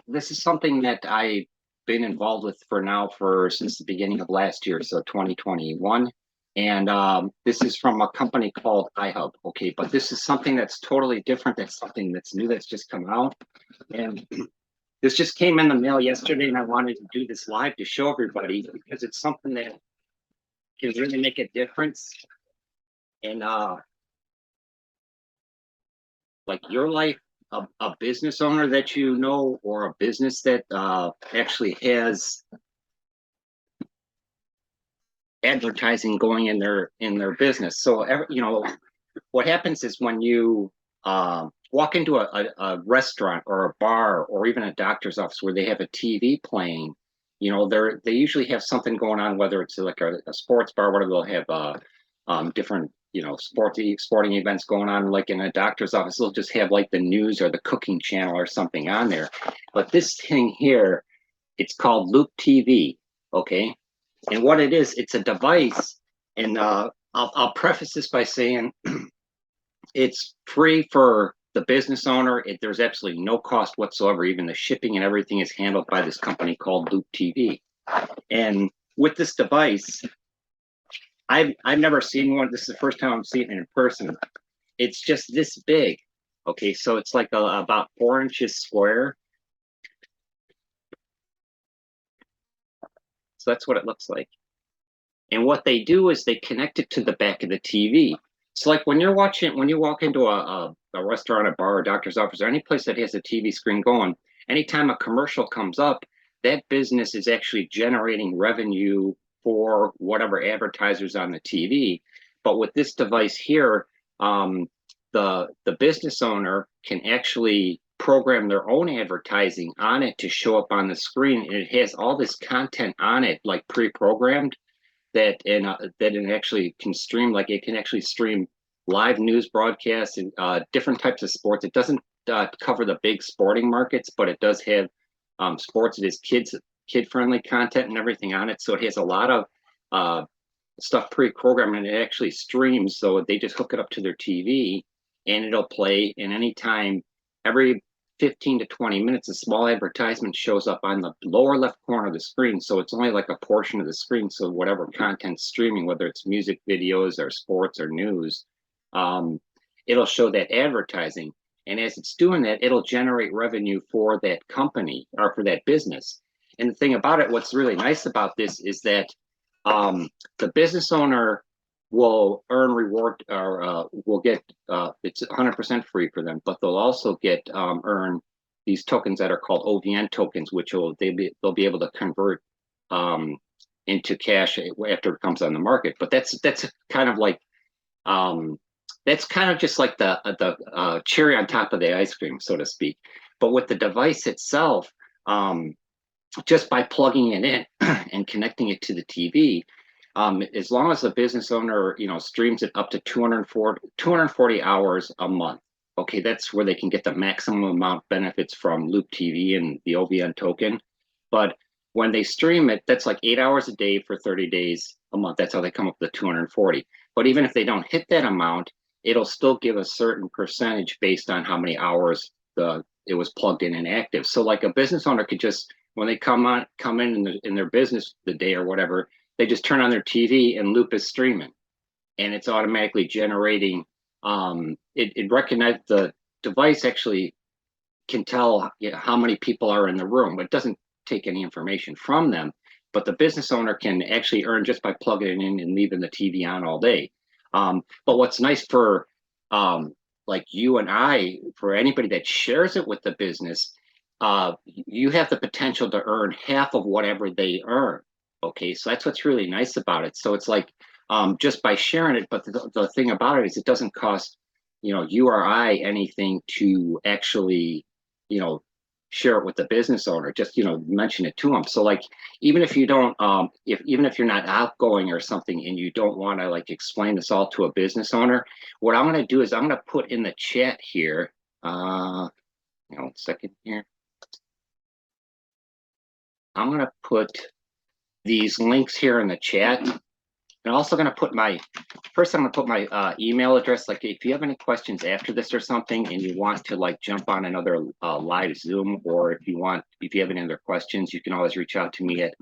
this is something that I've been involved with since the beginning of last year, so 2021. And this is from a company called iHub. Okay, but this is something that's totally different. That's something that's new that's just come out. And this just came in the mail yesterday, and I wanted to do this live to show everybody because it's something that can really make a difference in like your life. A business owner that you know, or a business that actually has advertising going in their business. So what happens is when you walk into a restaurant or a bar or even a doctor's office where they have a TV playing, they usually have something going on, whether it's like a sports bar, whatever. They'll have different sporting events going on. Like in a doctor's office, they'll just have like the news or the cooking channel or something on there. But this thing here, it's called Loop TV. Okay, and what it is, it's a device. And I'll preface this by saying it's free for the business owner. There's absolutely no cost whatsoever. Even the shipping and everything is handled by this company called Loop TV. And with this device, I've never seen one. This is the first time I'm seeing it in person. It's just this big. Okay, so it's like about 4 inches square. So that's what it looks like. And what they do is they connect it to the back of the TV. So like when you walk into a restaurant, a bar, a doctor's office, or any place that has a TV screen going, anytime a commercial comes up, that business is actually generating revenue for whatever advertisers on the TV. But with this device here, the business owner can actually program their own advertising on it to show up on the screen, and it has all this content on it, like pre-programmed, that it actually can stream. Like it can actually stream live news broadcasts and different types of sports. It doesn't cover the big sporting markets, but it does have sports. It is kid-friendly content and everything on it. So it has a lot of stuff pre-programmed, and it actually streams. So they just hook it up to their TV, and it'll play. And anytime, every 15 to 20 minutes, a small advertisement shows up on the lower left corner of the screen. So it's only like a portion of the screen. So whatever content's streaming, whether it's music videos or sports or news, it'll show that advertising. And as it's doing that, it'll generate revenue for that company or for that business. And the thing about it, what's really nice about this is that the business owner will earn reward, or will get, it's 100% free for them, but they'll also earn these tokens that are called OVN tokens, which they'll be able to convert into cash after it comes on the market. But that's kind of like that's kind of just like the cherry on top of the ice cream, so to speak. But with the device itself, just by plugging it in and connecting it to the TV, as long as the business owner, streams it up to 240 hours a month. Okay, that's where they can get the maximum amount of benefits from Loop TV and the OVN token. But when they stream it, that's like 8 hours a day for 30 days a month. That's how they come up with the 240. But even if they don't hit that amount, it'll still give a certain percentage based on how many hours it was plugged in and active. So like a business owner could just, when they come in their business the day or whatever, they just turn on their TV and Loop is streaming, and it's automatically generating. It recognizes, the device actually can tell how many people are in the room, but it doesn't take any information from them. But the business owner can actually earn just by plugging it in and leaving the TV on all day. But what's nice for like you and I, for anybody that shares it with the business, you have the potential to earn half of whatever they earn. Okay, so that's what's really nice about it. So it's like just by sharing it, but the thing about it is it doesn't cost you or I anything to actually share it with the business owner. Just mention it to them. So like even if you don't, even if you're not outgoing or something and you don't want to like explain this all to a business owner, what I'm going to do is I'm going to put in the chat here. One second here. I'm going to put these links here in the chat. And I'm also going to put my, first I'm going to put my email address. Like if you have any questions after this or something and you want to like jump on another live Zoom, or if you have any other questions, you can always reach out to me at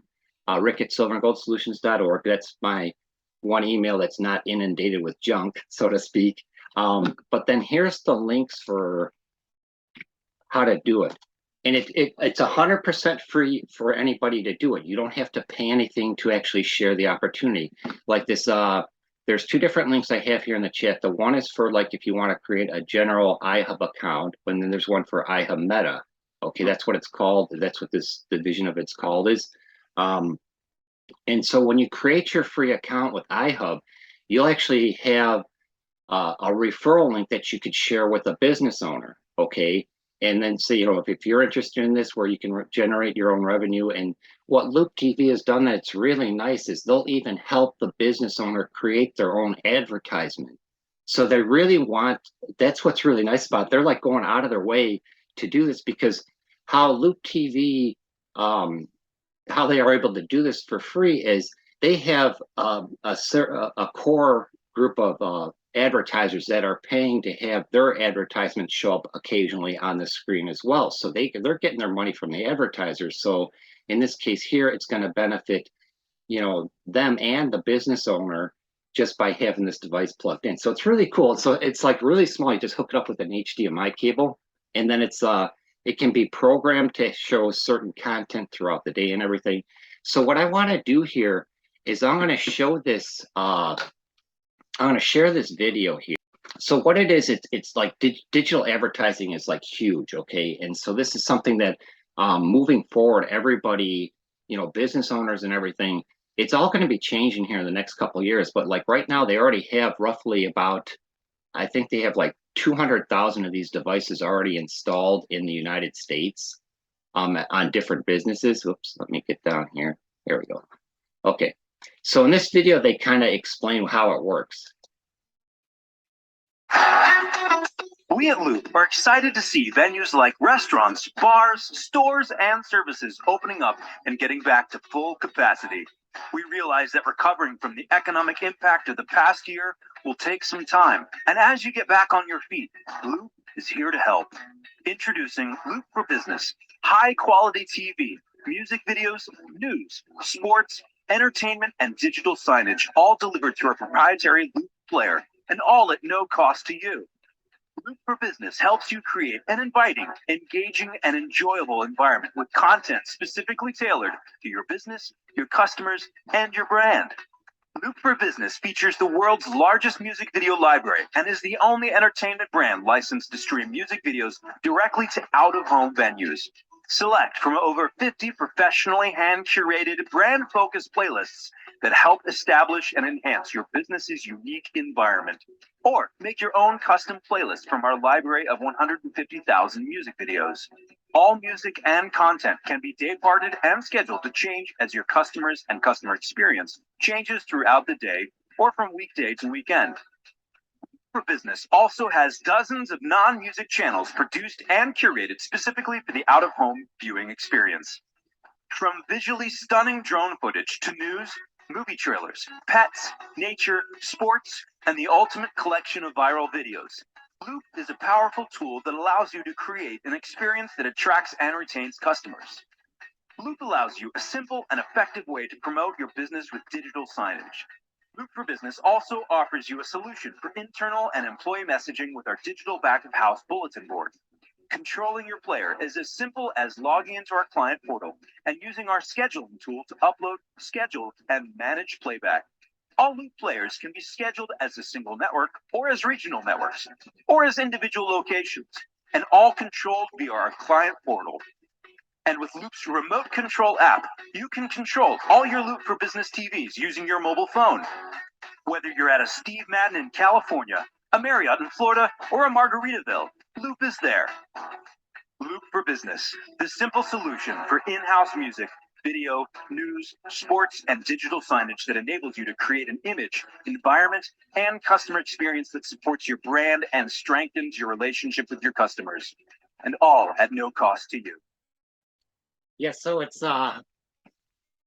rick@silverandgoldsolutions.org. That's my one email that's not inundated with junk, so to speak. But then here's the links for how to do it. And it's 100% free for anybody to do it. You don't have to pay anything to actually share the opportunity. Like this, there's two different links I have here in the chat. The one is for like if you want to create a general iHub account, and then there's one for ihubmeta. Okay, that's what it's called. That's what this division of it's called is. And so when you create your free account with iHub, you'll actually have a referral link that you could share with a business owner. Okay. And then say, you know, if you're interested in this, where you can generate your own revenue. And what Loop TV has done that's really nice is they'll even help the business owner create their own advertisement. So they really want, that's what's really nice about it. They're like going out of their way to do this, because how Loop TV, how they are able to do this for free is they have a core group of advertisers that are paying to have their advertisements show up occasionally on the screen as well. So they're getting their money from the advertisers. So in this case here, it's going to benefit, you know, them and the business owner just by having this device plugged in. So it's really cool. So it's like really small. You just hook it up with an HDMI cable, and then it can be programmed to show certain content throughout the day and everything. So what I want to do here is I'm going to show this, I'm going to share this video here. So what it is, it's like digital advertising is like huge, okay? And so this is something that moving forward, everybody, you know, business owners and everything, it's all going to be changing here in the next couple of years. But like right now, they already have roughly about, I think they have like 200,000 of these devices already installed in the United States on different businesses. Whoops, let me get down here. There we go. Okay. So in this video, they kind of explain how it works. We at Loop are excited to see venues like restaurants, bars, stores, and services opening up and getting back to full capacity. We realize that recovering from the economic impact of the past year will take some time. And as you get back on your feet, Loop is here to help. Introducing Loop for Business, high-quality TV, music videos, news, sports, entertainment, and digital signage, all delivered through our proprietary Loop player, and all at no cost to you. Loop for Business helps you create an inviting, engaging, and enjoyable environment with content specifically tailored to your business, your customers, and your brand. Loop for Business features the world's largest music video library and is the only entertainment brand licensed to stream music videos directly to out-of-home venues. Select from over 50 professionally hand-curated, brand-focused playlists that help establish and enhance your business's unique environment. Or make your own custom playlist from our library of 150,000 music videos. All music and content can be day-parted and scheduled to change as your customers and customer experience changes throughout the day or from weekday to weekend. For Business also has dozens of non-music channels produced and curated specifically for the out-of-home viewing experience. From visually stunning drone footage to news, movie trailers, pets, nature, sports, and the ultimate collection of viral videos, Loop is a powerful tool that allows you to create an experience that attracts and retains customers. Loop allows you a simple and effective way to promote your business with digital signage. Loop for Business also offers you a solution for internal and employee messaging with our digital back-of-house bulletin board. Controlling your player is as simple as logging into our client portal and using our scheduling tool to upload, schedule, and manage playback. All Loop players can be scheduled as a single network, or as regional networks, or as individual locations, and all controlled via our client portal. And with Loop's remote control app, you can control all your Loop for Business TVs using your mobile phone. Whether you're at a Steve Madden in California, a Marriott in Florida, or a Margaritaville, Loop is there. Loop for Business, the simple solution for in-house music, video, news, sports, and digital signage that enables you to create an image, environment, and customer experience that supports your brand and strengthens your relationship with your customers. And all at no cost to you. Yeah, so it's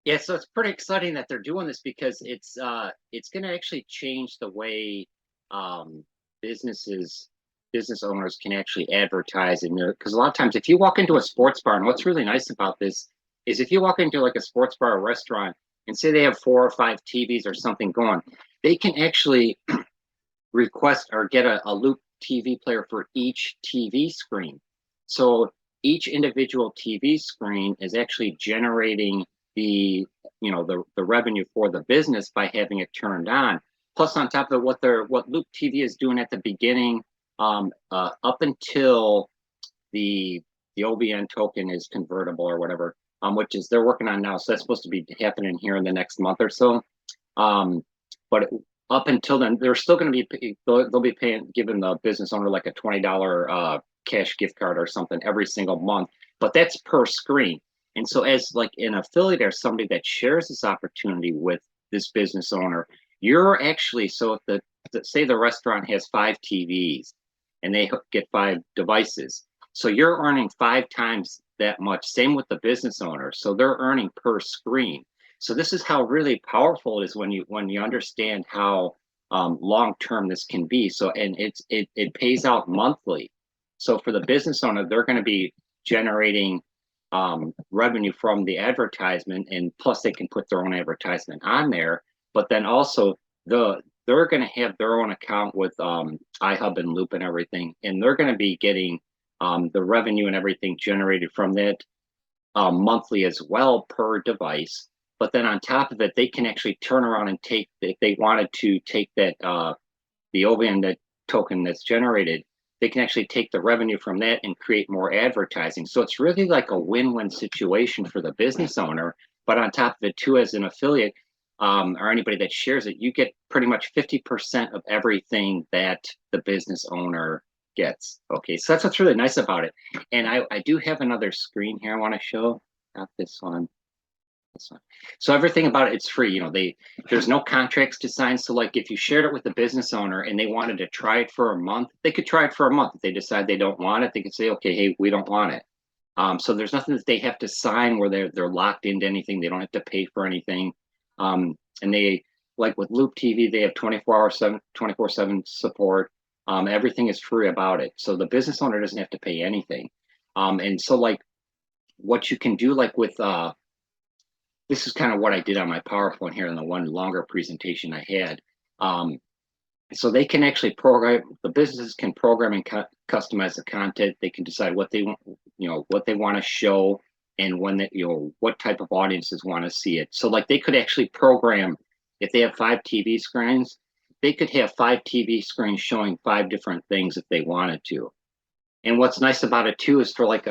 Yeah, so it's pretty exciting that they're doing this because it's going to actually change the way um, businesses business owners can actually advertise in there. Because a lot of times, if you walk into a sports bar, and what's really nice about this is if you walk into like a sports bar or restaurant and say they have 4 or 5 TVs or something going, they can actually request or get a loop TV player for each TV screen. So each individual TV screen is actually generating the revenue for the business by having it turned on. Plus, on top of it, what Loop TV is doing at the beginning, up until the the OBN token is convertible or whatever, which is they're working on now. So that's supposed to be happening here in the next month or so. Um, but up until then, they're still going to be they'll be paying giving the business owner like a $20 cash gift card or something every single month. But that's per screen. And so, as like an affiliate or somebody that shares this opportunity with this business owner, you're actually so if say the restaurant has 5 TVs and they get 5 devices, so you're earning 5 times that much. Same with the business owner, so they're earning per screen. So this is how really powerful it is when you understand how long term this can be. So and it pays out monthly. So for the business owner, they're going to be generating revenue from the advertisement, and plus they can put their own advertisement on there. But then also they're going to have their own account with iHub and Loop and everything, and they're going to be getting the revenue and everything generated from that monthly as well per device. But then on top of it, they can actually turn around and take, if they wanted to take that the OVN that token that's generated, they can actually take the revenue from that and create more advertising. So it's really like a win-win situation for the business owner. But on top of it too, as an affiliate or anybody that shares it, you get pretty much 50% of everything that the business owner gets. Okay, so that's what's really nice about it. And I do have another screen here I want to show. Not this one. This one. So everything about it's free. There's no contracts to sign. So like if you shared it with the business owner and they wanted to try it for a month, they could try it for a month. If they decide they don't want it, they could say, okay, hey, we don't want it. So there's nothing that they have to sign where they're locked into anything. They don't have to pay for anything. And they like with Loop TV, they have 24/7 support. Everything is free about it. So the business owner doesn't have to pay anything. And so like what you can do like with this is kind of what I did on my PowerPoint here in the one longer presentation I had. So they can actually program, the businesses can program and customize the content. They can decide what they want, what they want to show and when that, what type of audiences want to see it. So like they could actually program, if they have 5 TV screens, they could have 5 TV screens showing 5 different things if they wanted to. And what's nice about it too is for like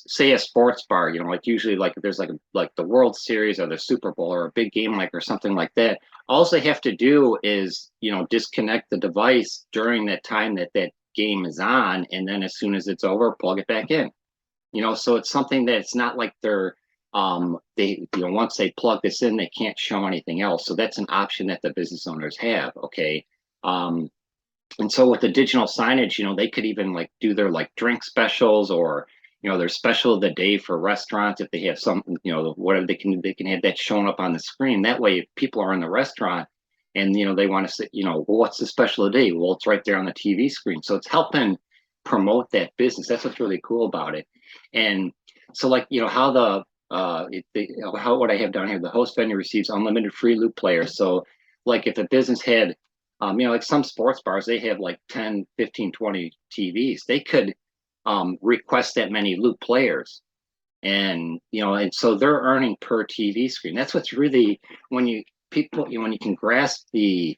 say a sports bar, like usually like if there's like the World Series or the Super Bowl or a big game like or something like that, all they have to do is disconnect the device during that time that that game is on, and then as soon as it's over, plug it back in. So it's something that's not like they once they plug this in, they can't show anything else. So that's an option that the business owners have. Okay. And so with the digital signage, they could even like do their like drink specials or their special of the day for restaurants if they have something, whatever they can have that showing up on the screen. That way, if people are in the restaurant and they want to say, well, what's the special of the day? Well, it's right there on the TV screen. So it's helping promote that business. That's what's really cool about it. And so like how how what I have down here, the host venue receives unlimited free loop players. So like if a business had like some sports bars, they have like 10, 15, 20 TVs. They could request that many loop players. And, and so they're earning per TV screen. That's what's really, when you when you can grasp the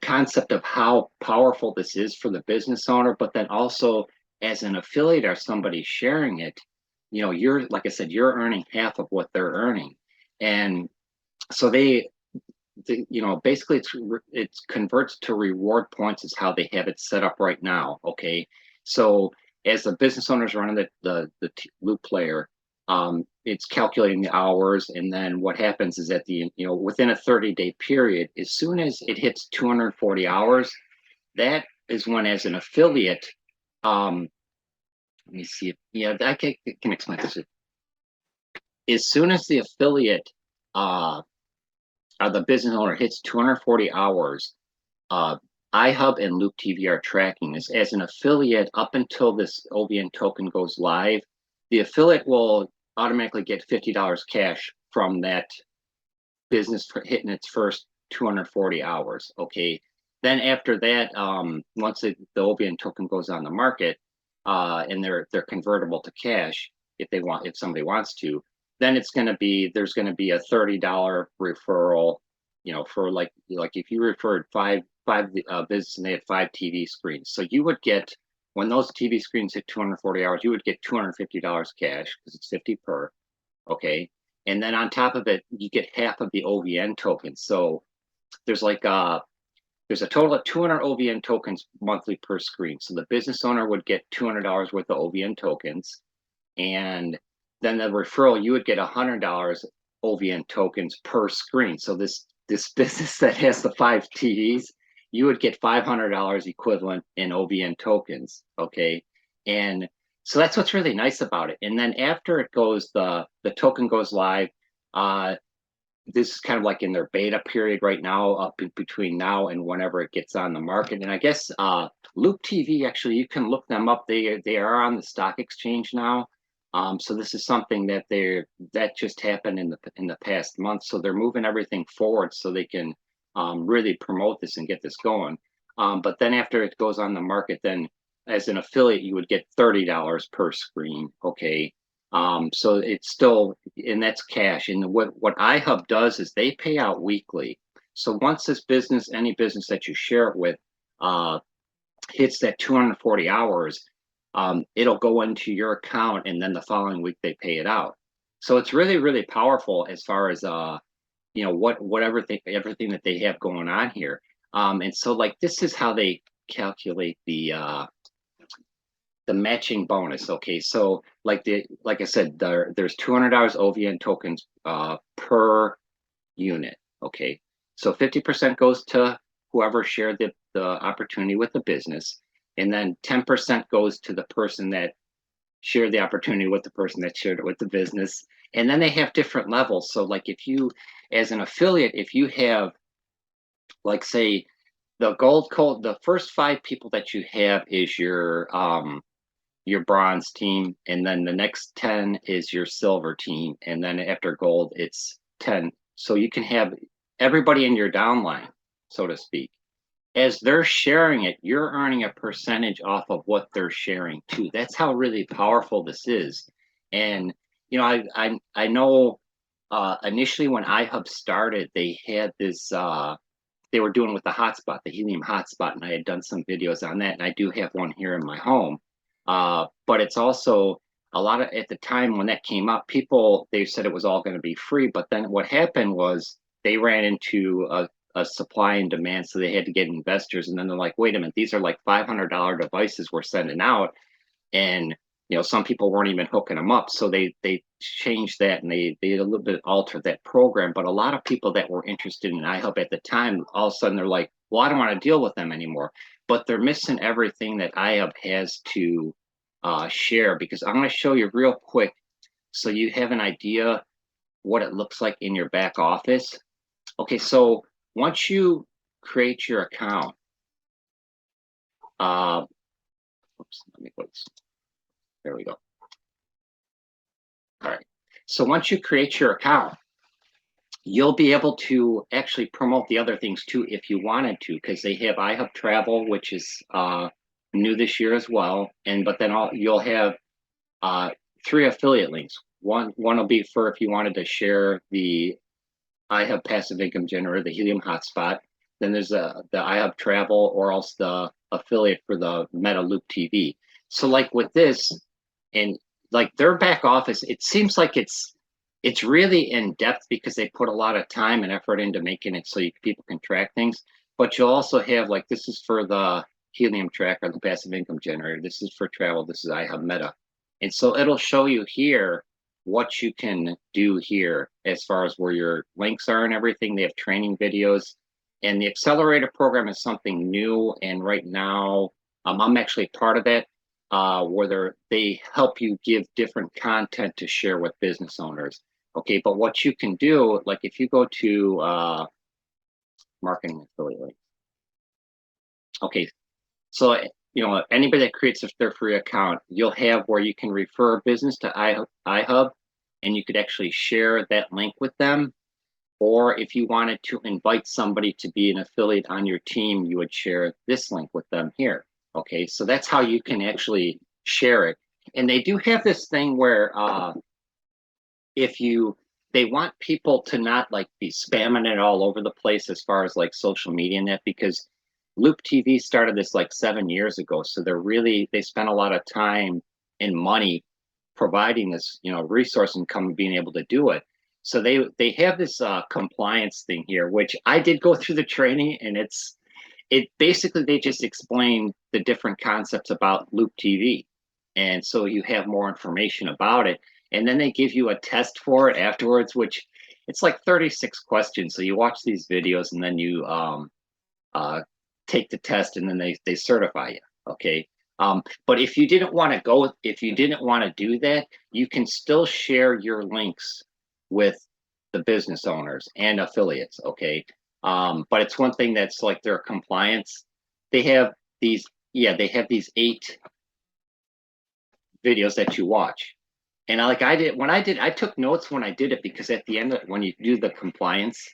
concept of how powerful this is for the business owner, but then also as an affiliate or somebody sharing it, you're, like I said, you're earning half of what they're earning. And so basically it's converts to reward points is how they have it set up right now. Okay. So as the business owners running the loop player, it's calculating the hours. And then what happens is at within a 30-day period, as soon as it hits 240 hours, that is when as an affiliate, let me see if, I can explain this. as soon as the affiliate the business owner hits 240 hours, iHub and Loop TV are tracking this. As an affiliate, up until this OVN token goes live, the affiliate will automatically get $50 cash from that business for hitting its first 240 hours. Okay. Then after that, once the OVN token goes on the market, and they're convertible to cash if somebody wants to, then there's going to be a $30 referral, for like if you referred five business and they had 5 TV screens. So you would get, when those TV screens hit 240 hours, you would get $250 cash because it's 50 per. Okay. And then on top of it, you get half of the OVN tokens. So there's there's a total of 200 OVN tokens monthly per screen. So the business owner would get $200 worth of OVN tokens. And then the referral, you would get $100 OVN tokens per screen. So this business that has the 5 TVs, you would get $500 equivalent in OVN tokens. Okay. And so that's what's really nice about it. And then after it goes, the token goes live. This is kind of like in their beta period right now, up between now and whenever it gets on the market. And I guess Loop TV, actually, you can look them up. They are on the stock exchange now. So this is something that just happened in the past month. So they're moving everything forward so they can really promote this and get this going. But then after it goes on the market, then as an affiliate, you would get $30 per screen. Okay. So it's still, and that's cash. And what iHub does is they pay out weekly. So once any business that you share it with, hits that 240 hours, it'll go into your account, and then the following week they pay it out. So it's really, really powerful as far as everything that they have going on here. And so like this is how they calculate the matching bonus. Okay, so like I said, there's $200 OVN tokens per unit. Okay, so 50% goes to whoever shared the opportunity with the business, and then 10% goes to the person that shared the opportunity with the person that shared it with the business. And then they have different levels. So like if you, as an affiliate, if you have, like, say, the gold code, the first 5 people that you have is your bronze team, and then the next 10 is your silver team, and then after gold it's 10. So you can have everybody in your downline, so to speak. As they're sharing it, you're earning a percentage off of what they're sharing too. That's how really powerful this is. And I know initially when iHub started, they had this they were doing with the hotspot, the helium hotspot, and I had done some videos on that, and I do have one here in my home. But it's also a lot of, at the time when that came up, they said it was all going to be free. But then what happened was they ran into a supply and demand, so they had to get investors. And then they're like, wait a minute, these are like $500 devices we're sending out, and some people weren't even hooking them up. So they changed that, and they a little bit altered that program. But a lot of people that were interested in iHub at the time, all of a sudden they're like, well, I don't want to deal with them anymore. But they're missing everything that iHub has to share, because I'm going to show you real quick so you have an idea what it looks like in your back office. Okay, so once you create your account, there we go. All right, so once you create your account, you'll be able to actually promote the other things too if you wanted to, because they have iHub Travel, which is new this year as well. But then you'll have 3 affiliate links. One will be for if you wanted to share the iHub passive income generator, the helium hotspot. Then there's the iHub Travel, or else the affiliate for the Meta Loop TV. So like with this, and like their back office, it seems like it's really in depth, because they put a lot of time and effort into making it so people can track things. But you'll also have, like, this is for the helium tracker, the passive income generator. This is for travel. This is ihubmeta. And so it'll show you here what you can do here as far as where your links are and everything. They have training videos. And the accelerator program is something new. And right now, I'm actually part of that, where they help you give different content to share with business owners. Okay, but what you can do, like if you go to marketing affiliate, okay, so anybody that creates their free account, you'll have where you can refer a business to iHub, and you could actually share that link with them. Or if you wanted to invite somebody to be an affiliate on your team, you would share this link with them here. Okay, so that's how you can actually share it. And they do have this thing where if you they want people to not like be spamming it all over the place as far as like social media and that, because Loop TV started this like 7 years ago. So they spent a lot of time and money providing this, resource and being able to do it. So they have this compliance thing here, which I did go through the training, and it basically they just explain the different concepts about Loop TV, and so you have more information about it, and then they give you a test for it afterwards, which it's like 36 questions. So you watch these videos, and then you uh, take the test, and then they certify you. Okay. But if you didn't want to do that, you can still share your links with the business owners and affiliates. Okay. But it's one thing that's like their compliance. They have these, yeah, they have these 8 videos that you watch. And I took notes when I did it, because at the end, when you do the compliance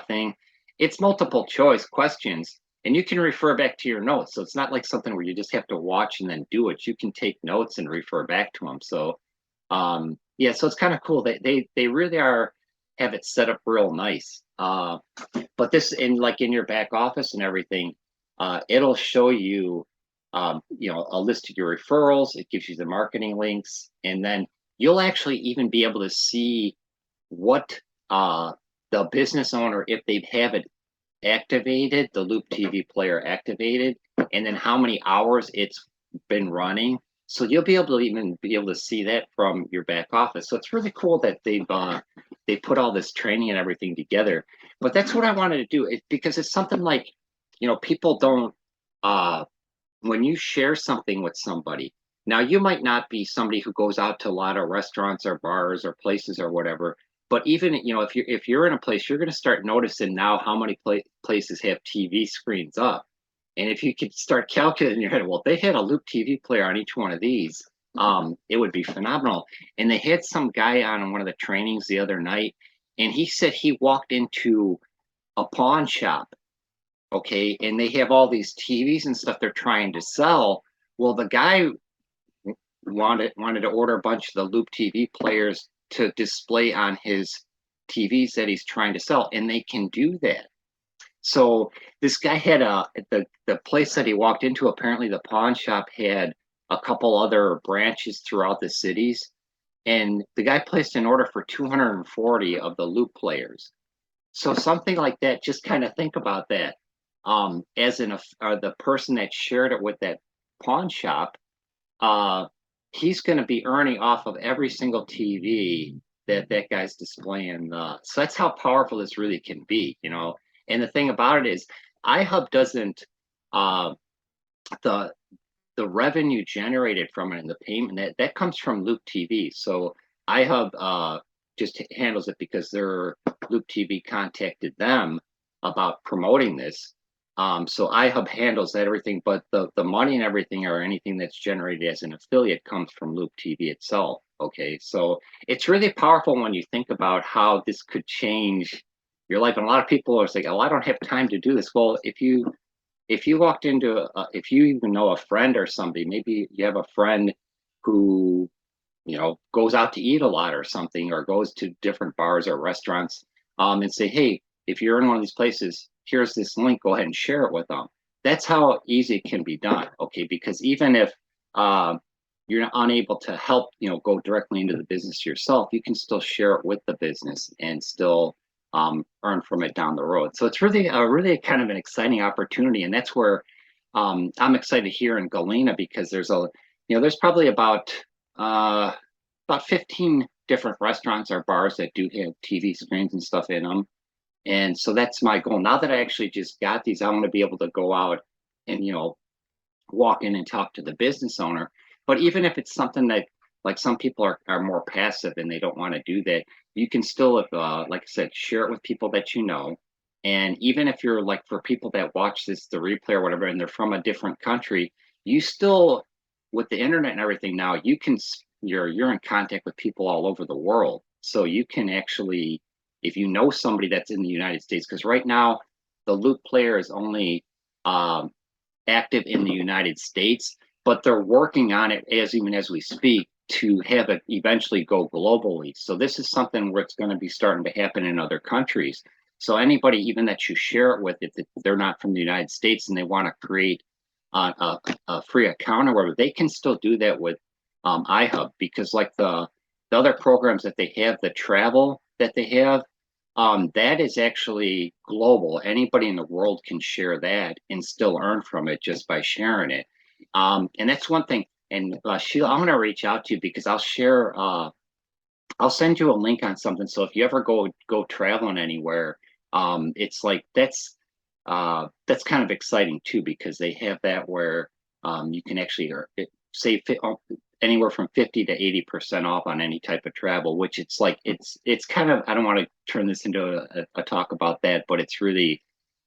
thing, it's multiple choice questions, and you can refer back to your notes. So it's not like something where you just have to watch and then do it. You can take notes and refer back to them. So yeah, so it's kind of cool. They really have it set up real nice. But this in your back office and everything, it'll show you a list of your referrals. It gives you the marketing links, and then you'll actually even be able to see what the business owner, if they have it activated, the Loop TV player activated, and then how many hours it's been running. So you'll be able to even be able to see that from your back office. So it's really cool that they put all this training and everything together. But that's what I wanted to do, because it's something like, people don't when you share something with somebody. Now, you might not be somebody who goes out to a lot of restaurants or bars or places or whatever, but even if you're in a place, you're going to start noticing now how many places have TV screens up. And if you could start calculating in your head, well, if they had a Loop TV player on each one of these, it would be phenomenal. And they had some guy on one of the trainings the other night, and he said he walked into a pawn shop, okay, and they have all these TVs and stuff they're trying to sell. Well, the guy wanted to order a bunch of the Loop TV players to display on his TVs that he's trying to sell, and they can do that. So this guy had the place that he walked into, apparently the pawn shop had a couple other branches throughout the cities, and the guy placed an order for 240 of the Loop players. So something like that, just kind of think about that. As the person that shared it with that pawn shop, he's going to be earning off of every single TV that guy's displaying. So that's how powerful this really can be, And the thing about it is, iHub doesn't the revenue generated from it and the payment that comes from Loop TV. So iHub just handles it because their Loop TV contacted them about promoting this. So iHub handles everything, but the money and everything, or anything that's generated as an affiliate, comes from Loop TV itself. Okay, so it's really powerful when you think about how this could change your life. And a lot of people are saying, "Oh, I don't have time to do this." Well, if you walked into if you even know a friend or somebody, maybe you have a friend who goes out to eat a lot or something, or goes to different bars or restaurants, and say, hey, if you're in one of these places, here's this link, go ahead and share it with them. That's how easy it can be done. Okay, because even if you're unable to help go directly into the business yourself, you can still share it with the business and still earn from it down the road. So it's really kind of an exciting opportunity, and that's where I'm excited here in Galena, because there's probably about 15 different restaurants or bars that do have TV screens and stuff in them. And so that's my goal. Now that I actually just got these, I want to be able to go out and walk in and talk to the business owner. But even if it's something that, like some people are more passive and they don't want to do that. You can still, if like I said, share it with people that you know. And even if you're like, for people that watch this, the replay or whatever, and they're from a different country, you still, with the internet and everything now, you can, you're in contact with people all over the world. So you can actually, if you know somebody that's in the United States, because right now the Loop player is only um, active in the United States, but they're working on it as even as we speak to have it eventually go globally. So this is something where it's going to be starting to happen in other countries. So anybody, even that you share it with, if they're not from the United States and they want to create a free account or whatever, they can still do that with iHub, because like the other programs that they have, the travel that they have, that is actually global. Anybody in the world can share that and still earn from it just by sharing it. And that's one thing. And Sheila, I'm going to reach out to you because I'll share. I'll send you a link on something. So if you ever go traveling anywhere, it's like that's kind of exciting too, because they have that where you can actually save anywhere from 50 to 80% off on any type of travel, which it's like it's kind of, I don't want to turn this into a talk about that, but it's really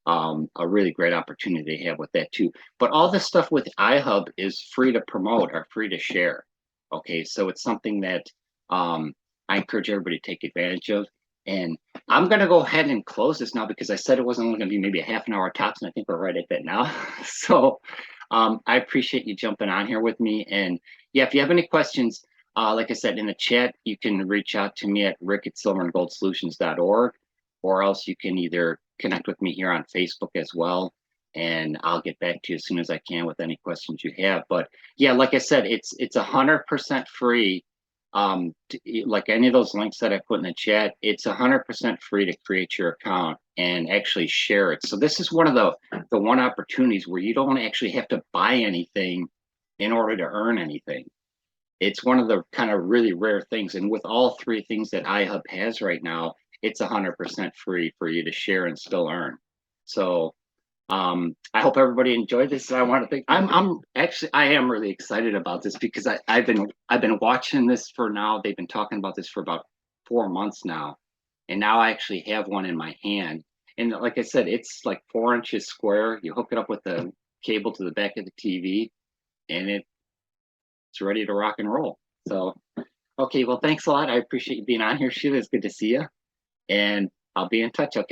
a really great opportunity they have with that too. But all the stuff with iHub is free to promote or free to share. Okay, so it's something that I encourage everybody to take advantage of. And I'm going to go ahead and close this now because I said it wasn't only going to be maybe a half an hour tops, and I think we're right at that now. So I appreciate you jumping on here with me. And yeah, if you have any questions, like I said, in the chat, you can reach out to me at rick@silverandgoldsolutions.org, or else you can either connect with me here on Facebook as well. And I'll get back to you as soon as I can with any questions you have. But yeah, like I said, it's 100% free. Like any of those links that I put in the chat, it's 100% free to create your account and actually share it. So this is one of the one opportunities where you don't actually have to buy anything in order to earn anything. It's one of the kind of really rare things. And with all three things that iHub has right now, it's 100% free for you to share and still earn. So I hope everybody enjoyed this. I want to think I'm actually, I am really excited about this because I've been watching this for now. They've been talking about this for about 4 months now. And now I actually have one in my hand. And like I said, it's like 4 inches square. You hook it up with the cable to the back of the TV and it's ready to rock and roll. So, okay, well, thanks a lot. I appreciate you being on here, Sheila. It's good to see you. And I'll be in touch, okay?